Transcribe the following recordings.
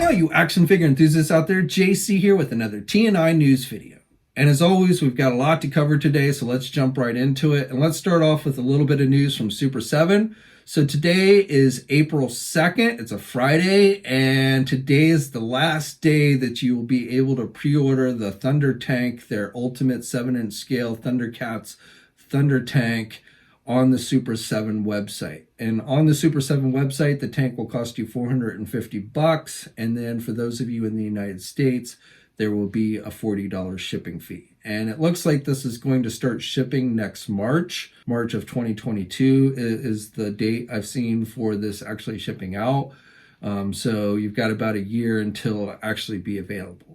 all you action figure enthusiasts out there, JC here with another TNI news video. And as always, we've got a lot to cover today, so let's jump right into it. And let's start off with a little bit of news from Super 7. So today is April 2nd, it's a Friday, and today is the last day that you will be able to pre-order the Thundertank, their ultimate 7-inch scale ThunderCats Thundertank, on the Super 7 website. And on the Super 7 website, the tank will cost you $450. And then for those of you in the United States, there will be a $40 shipping fee. And it looks like this is going to start shipping next March. March of 2022 is the date I've seen for this actually shipping out. So you've got about a year until it'll actually be available.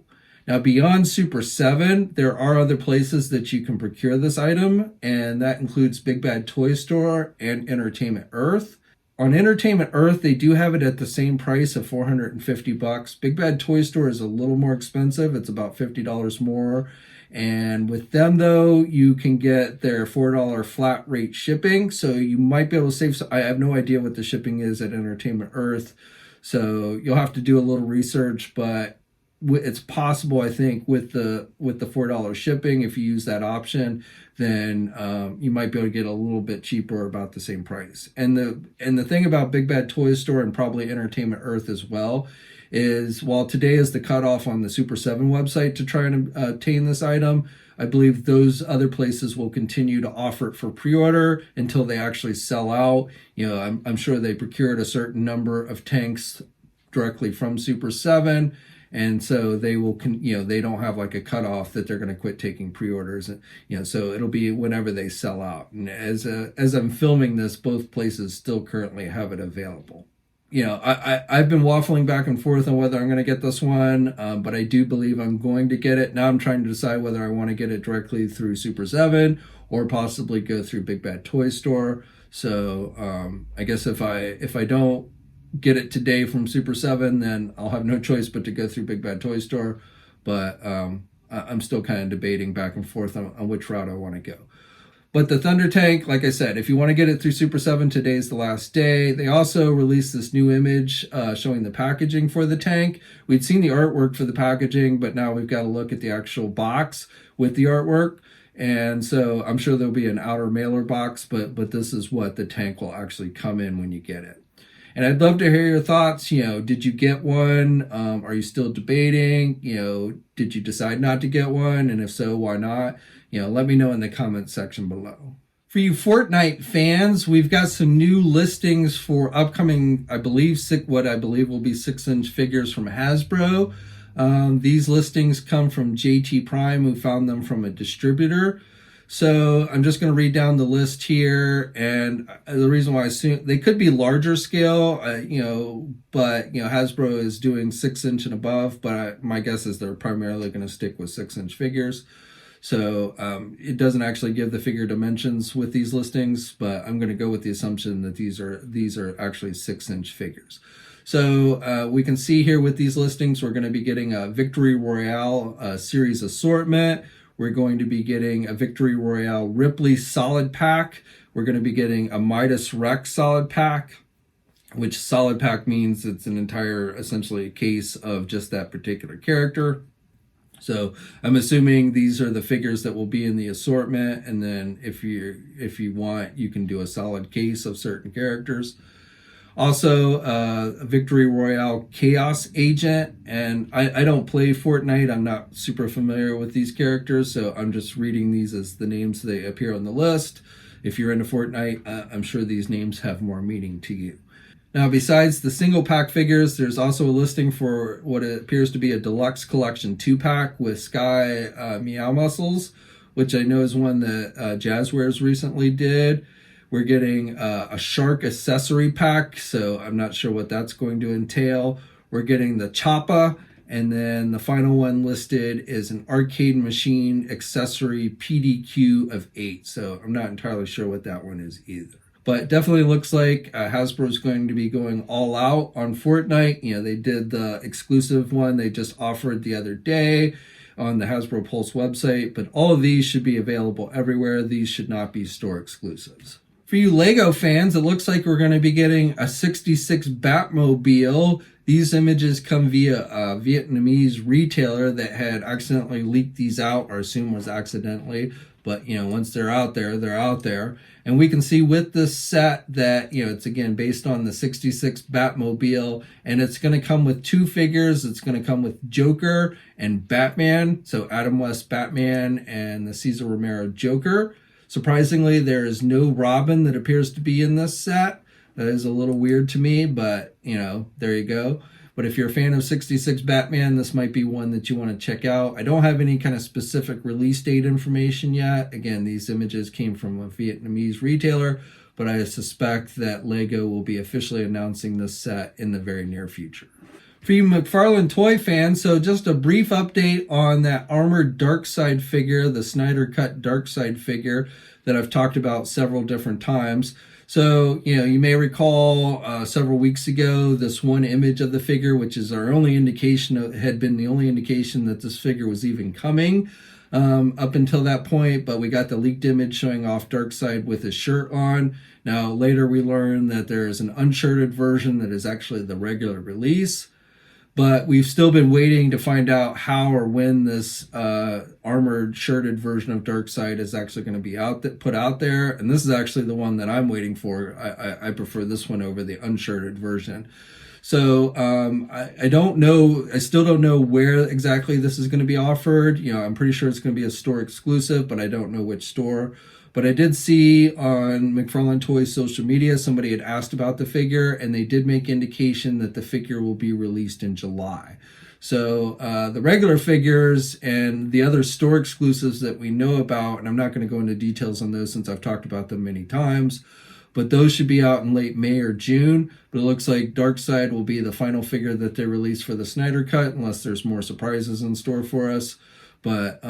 Now, beyond Super 7, there are other places that you can procure this item, and that includes Big Bad Toy Store and Entertainment Earth. On Entertainment Earth, they do have it at the same price of $450. Big Bad Toy Store is a little more expensive. It's about $50 more. And with them, though, you can get their $4 flat rate shipping. So you might be able to save. I have no idea what the shipping is at Entertainment Earth. So you'll have to do a little research, but it's possible, I think, with the $4 shipping, if you use that option, then you might be able to get a little bit cheaper, about the same price. And the thing about Big Bad Toy Store and probably Entertainment Earth as well is, while today is the cutoff on the Super 7 website to try and obtain this item, I believe those other places will continue to offer it for pre-order until they actually sell out. You know, I'm sure they procured a certain number of tanks directly from Super 7. And so they will, they don't have like a cutoff that they're going to quit taking pre-orders. So it'll be whenever they sell out. And as I'm filming this, both places still currently have it available. I've been waffling back and forth on whether I'm going to get this one, but I do believe I'm going to get it. Now I'm trying to decide whether I want to get it directly through Super 7 or possibly go through Big Bad Toy Store. So I guess if I don't get it today from Super 7, then I'll have no choice but to go through Big Bad Toy Store. But I'm still kind of debating back and forth on which route I want to go. But the Thundertank, like I said, if you want to get it through Super 7, today's the last day. They also released this new image showing the packaging for the tank. We'd seen the artwork for the packaging, but now we've got to look at the actual box with the artwork. And so I'm sure there'll be an outer mailer box, but this is what the tank will actually come in when you get it. And I'd love to hear your thoughts. Did you get one? Are you still debating? Did you decide not to get one? And if so, why not? Let me know in the comment section below. For you Fortnite fans, we've got some new listings for upcoming, what I believe will be 6-inch figures from Hasbro. These listings come from JT Prime, who found them from a distributor. So I'm just going to read down the list here, and the reason why I assume they could be larger scale, but Hasbro is doing 6-inch and above, but my guess is they're primarily going to stick with 6-inch figures. So it doesn't actually give the figure dimensions with these listings, but I'm going to go with the assumption that these are actually 6-inch figures. So we can see here with these listings, we're going to be getting a Victory Royale series assortment. We're going to be getting a Victory Royale Ripley solid pack. We're going to be getting a Midas Rex solid pack, which solid pack means it's an entire, essentially, case of just that particular character. So I'm assuming these are the figures that will be in the assortment. And then if you want, you can do a solid case of certain characters. Also, a Victory Royale Chaos Agent, and I don't play Fortnite. I'm not super familiar with these characters, so I'm just reading these as the names they appear on the list. If you're into Fortnite, I'm sure these names have more meaning to you. Now, besides the single pack figures, there's also a listing for what appears to be a deluxe collection 2-pack with Sky Meow Muscles, which I know is one that Jazzwares recently did. We're getting a shark accessory pack, so I'm not sure what that's going to entail. We're getting the Choppa, and then the final one listed is an arcade machine accessory PDQ of 8. So I'm not entirely sure what that one is either. But definitely looks like Hasbro is going to be going all out on Fortnite. They did the exclusive one they just offered the other day on the Hasbro Pulse website, but all of these should be available everywhere. These should not be store exclusives. For you Lego fans, it looks like we're going to be getting a 66 Batmobile These images come via a Vietnamese retailer that had accidentally leaked these out, or assumed was accidentally. But, once they're out there, they're out there. And we can see with this set that, it's again based on the 66 Batmobile, and it's going to come with two figures. It's going to come with Joker and Batman. So Adam West Batman and the Cesar Romero Joker. Surprisingly, there is no Robin that appears to be in this set. That is a little weird to me, but, there you go. But if you're a fan of 66 Batman, this might be one that you want to check out. I don't have any kind of specific release date information yet. Again, these images came from a Vietnamese retailer, but I suspect that LEGO will be officially announcing this set in the very near future. For you McFarlane toy fans, so just a brief update on that armored Darkseid figure, the Snyder cut Darkseid figure that I've talked about several different times. So, you may recall several weeks ago, this one image of the figure, which is our only indication, had been the only indication that this figure was even coming up until that point. But we got the leaked image showing off Darkseid with his shirt on. Now, later we learned that there is an unshirted version that is actually the regular release. But we've still been waiting to find out how or when this armored shirted version of Darkseid is actually going to be put out there. And this is actually the one that I'm waiting for. I prefer this one over the unshirted version. So I don't know. I still don't know where exactly this is going to be offered. I'm pretty sure it's going to be a store exclusive, but I don't know which store. But I did see on McFarlane Toys social media, somebody had asked about the figure, and they did make indication that the figure will be released in July. So the regular figures and the other store exclusives that we know about, and I'm not going to go into details on those since I've talked about them many times, but those should be out in late May or June. But it looks like Darkseid will be the final figure that they release for the Snyder Cut, unless there's more surprises in store for us. But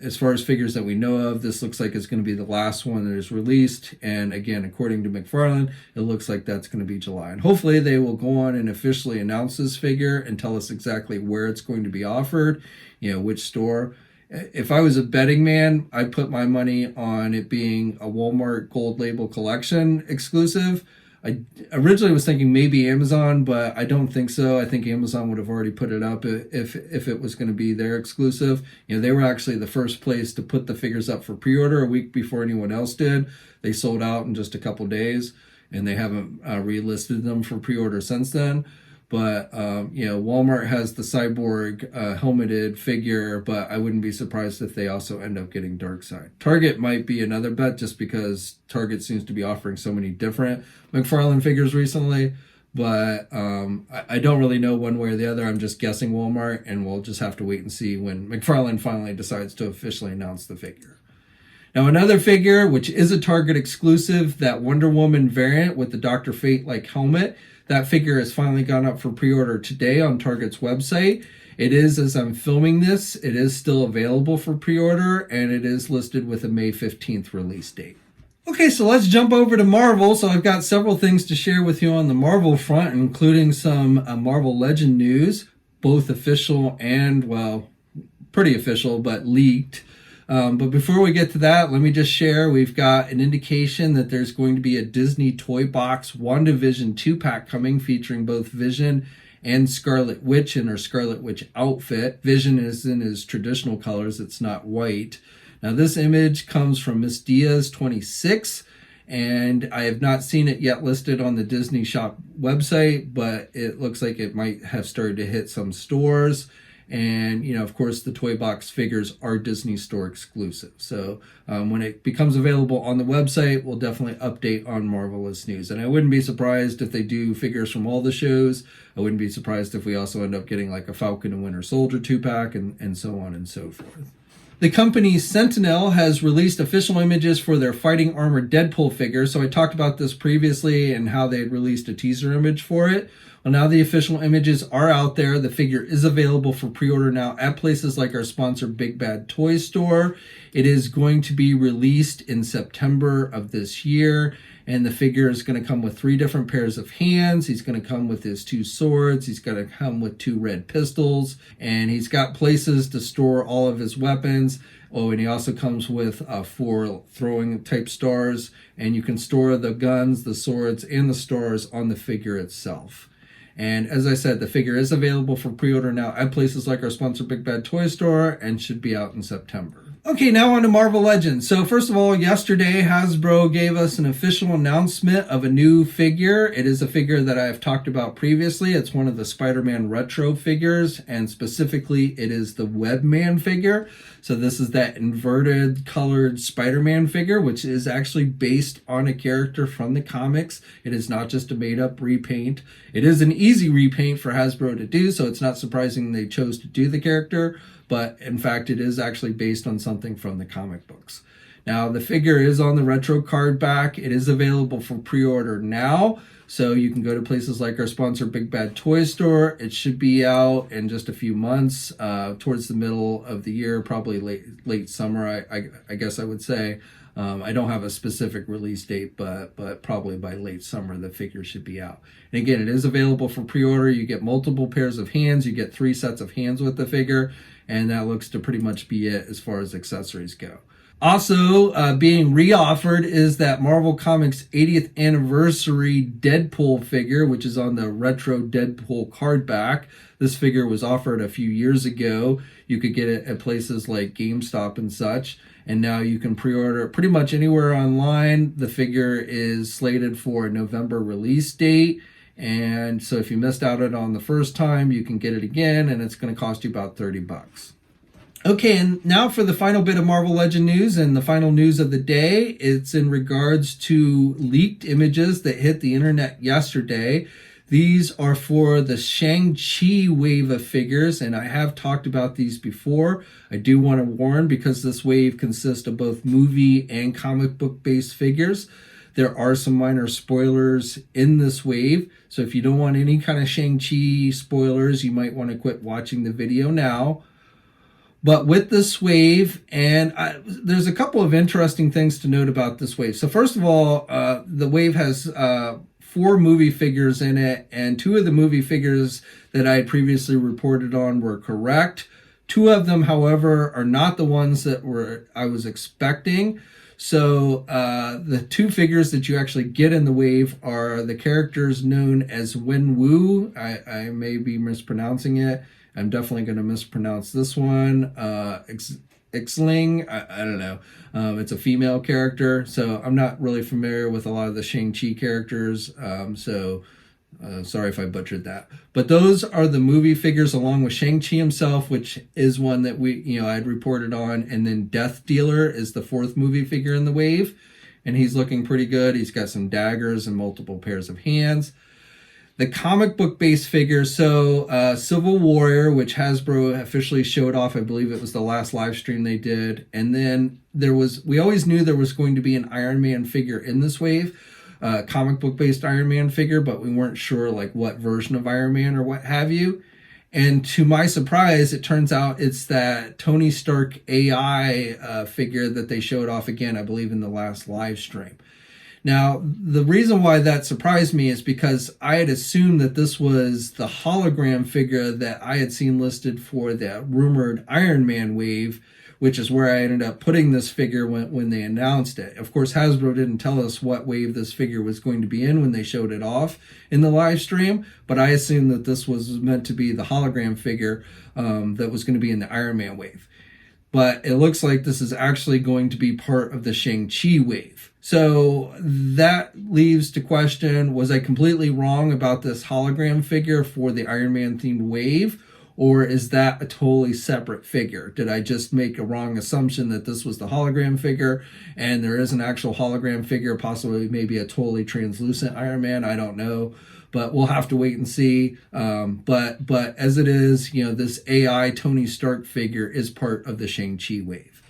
as far as figures that we know of, this looks like it's going to be the last one that is released. And again, according to McFarlane, it looks like that's going to be July. And hopefully they will go on and officially announce this figure and tell us exactly where it's going to be offered, which store. If I was a betting man, I'd put my money on it being a Walmart Gold Label Collection exclusive. I originally was thinking maybe Amazon, but I don't think so. I think Amazon would have already put it up if it was going to be their exclusive. They were actually the first place to put the figures up for pre-order a week before anyone else did. They sold out in just a couple days, and they haven't relisted them for pre-order since then. But, Walmart has the Cyborg helmeted figure, but I wouldn't be surprised if they also end up getting Darkseid. Target might be another bet just because Target seems to be offering so many different McFarlane figures recently. But I don't really know one way or the other. I'm just guessing Walmart, and we'll just have to wait and see when McFarlane finally decides to officially announce the figure. Now, another figure, which is a Target exclusive, that Wonder Woman variant with the Dr. Fate-like helmet, that figure has finally gone up for pre-order today on Target's website. It is, as I'm filming this, it is still available for pre-order, and it is listed with a May 15th release date. Okay, so let's jump over to Marvel. So I've got several things to share with you on the Marvel front, including some Marvel Legend news, both official and, well, pretty official, but leaked. But before we get to that, let me just share, we've got an indication that there's going to be a Disney Toybox WandaVision 2-pack coming featuring both Vision and Scarlet Witch in her Scarlet Witch outfit. Vision is in his traditional colors, it's not white. Now this image comes from Miss Diaz 26, and I have not seen it yet listed on the Disney Shop website, but it looks like it might have started to hit some stores. And, of course, the Toybox figures are Disney Store exclusive. So when it becomes available on the website, we'll definitely update on Marvelous news. And I wouldn't be surprised if they do figures from all the shows. I wouldn't be surprised if we also end up getting like a Falcon and Winter Soldier 2-pack and so on and so forth. The company Sen-Ti-Nel has released official images for their fighting armored Deadpool figure. So I talked about this previously and how they had released a teaser image for it. Well, now the official images are out there. The figure is available for pre-order now at places like our sponsor Big Bad Toy Store. It is going to be released in September of this year, and the figure is going to come with 3 different pairs of hands. He's going to come with his 2 swords. He's going to come with 2 red pistols, and he's got places to store all of his weapons. Oh, and he also comes with 4 throwing type stars, and you can store the guns, the swords, and the stars on the figure itself. And as I said, the figure is available for pre-order now at places like our sponsor Big Bad Toy Store and should be out in September. Okay, now on to Marvel Legends. So first of all, yesterday Hasbro gave us an official announcement of a new figure. It is a figure that I have talked about previously. It's one of the Spider-Man retro figures, and specifically it is the Webman figure. So this is that inverted colored Spider-Man figure, which is actually based on a character from the comics. It is not just a made-up repaint. It is an easy repaint for Hasbro to do, so it's not surprising they chose to do the character. But in fact, it is actually based on something from the comic books. Now, the figure is on the retro card back. It is available for pre-order now. So you can go to places like our sponsor, Big Bad Toy Store. It should be out in just a few months, towards the middle of the year, probably late summer, I guess I would say. I don't have a specific release date, but probably by late summer, the figure should be out. And again, it is available for pre-order. You get multiple pairs of hands. You get 3 sets of hands with the figure. And that looks to pretty much be it as far as accessories go. Also being reoffered is that Marvel Comics 80th anniversary Deadpool figure, which is on the retro Deadpool card back. This figure was offered a few years ago. You could get it at places like GameStop and such. And now you can pre-order it pretty much anywhere online. The figure is slated for a November release date. And so if you missed out on the first time, you can get it again, and it's going to cost you about $30. Okay, and now for the final bit of Marvel Legend news and the final news of the day. It's in regards to leaked images that hit the internet yesterday. These are for the Shang-Chi wave of figures, and I have talked about these before. I do want to warn, because this wave consists of both movie and comic book based figures. There are some minor spoilers in this wave, so if you don't want any kind of Shang-Chi spoilers, you might want to quit watching the video now. But with this wave, there's a couple of interesting things to note about this wave. So first of all, the wave has 4 movie figures in it, and 2 of the movie figures that I had previously reported on were correct. 2 of them, however, are not the ones that I was expecting. So the 2 figures that you actually get in the wave are the characters known as Wenwu. I may be mispronouncing it. I'm definitely going to mispronounce this one. Ixling, I don't know. It's a female character, so I'm not really familiar with a lot of the Shang-Chi characters. Sorry if I butchered that. But those are the movie figures along with Shang-Chi himself, which is one that I'd reported on. And then Death Dealer is the 4th movie figure in the wave. And he's looking pretty good. He's got some daggers and multiple pairs of hands. The comic book based figures, so Civil Warrior, which Hasbro officially showed off, I believe it was the last live stream they did. And then we always knew there was going to be an Iron Man figure in this wave. Comic book based Iron Man figure, but we weren't sure like what version of Iron Man or what have you. And to my surprise, it turns out it's that Tony Stark AI figure that they showed off again, I believe, in the last live stream. Now, the reason why that surprised me is because I had assumed that this was the hologram figure that I had seen listed for the rumored Iron Man wave, which is where I ended up putting this figure when they announced it. Of course, Hasbro didn't tell us what wave this figure was going to be in when they showed it off in the live stream, but I assumed that this was meant to be the hologram figure that was going to be in the Iron Man wave. But it looks like this is actually going to be part of the Shang-Chi wave. So that leaves to question, was I completely wrong about this hologram figure for the Iron Man themed wave? Or is that a totally separate figure? Did I just make a wrong assumption that this was the hologram figure and there is an actual hologram figure, possibly maybe a totally translucent Iron Man? I don't know, but we'll have to wait and see. But as it is, this AI Tony Stark figure is part of the Shang-Chi wave.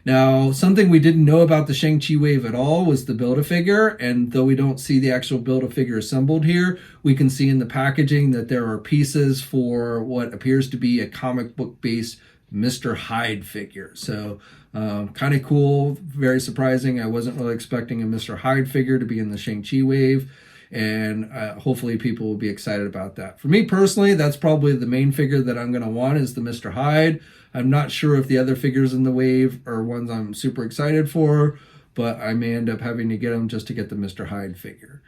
Now, something we didn't know about the Shang-Chi wave at all was the Build-A-Figure, and though we don't see the actual Build-A-Figure assembled here, we can see in the packaging that there are pieces for what appears to be a comic book-based Mr. Hyde figure. So, kind of cool, very surprising. I wasn't really expecting a Mr. Hyde figure to be in the Shang-Chi wave, and hopefully people will be excited about that. For me personally, that's probably the main figure that I'm going to want is the Mr. Hyde. I'm not sure if the other figures in the wave are ones I'm super excited for, but I may end up having to get them just to get the Mr. Hyde figure.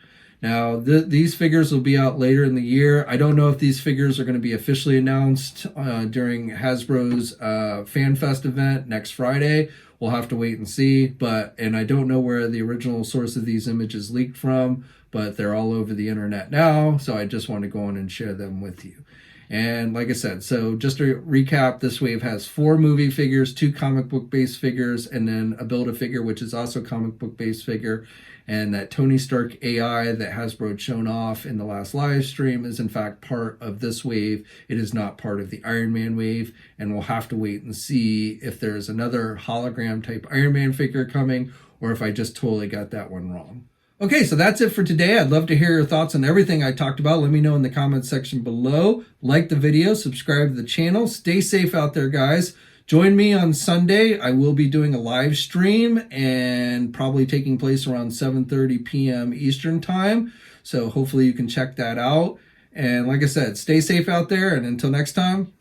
Now, these figures will be out later in the year. I don't know if these figures are going to be officially announced during Hasbro's FanFest event next Friday. We'll have to wait and see. And I don't know where the original source of these images leaked from, but they're all over the internet now. So I just want to go on and share them with you. And like I said, so just to recap, this wave has 4 movie figures, 2 comic book based figures, and then a Build-A-Figure, which is also a comic book based figure. And that Tony Stark AI that Hasbro had shown off in the last live stream is in fact part of this wave. It is not part of the Iron Man wave, and we'll have to wait and see if there's another hologram type Iron Man figure coming, or if I just totally got that one wrong. Okay, so that's it for today. I'd love to hear your thoughts on everything I talked about. Let me know in the comments section below. Like the video, subscribe to the channel. Stay safe out there, guys. Join me on Sunday. I will be doing a live stream and probably taking place around 7:30 p.m. Eastern time. So hopefully you can check that out. And like I said, stay safe out there. And until next time,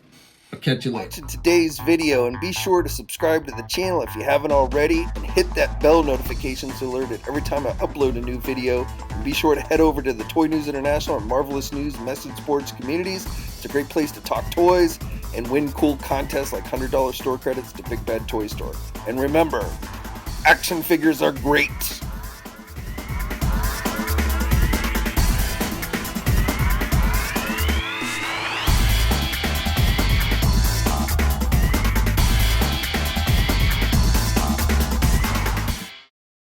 I'll catch you later. Watching today's video, and be sure to subscribe to the channel if you haven't already, and hit that bell notification to alert it every time I upload a new video. And be sure to head over to the Toy News International and Marvelous News Message Boards communities. It's a great place to talk toys and win cool contests like $100 store credits to Big Bad Toy Store. And remember, action figures are great.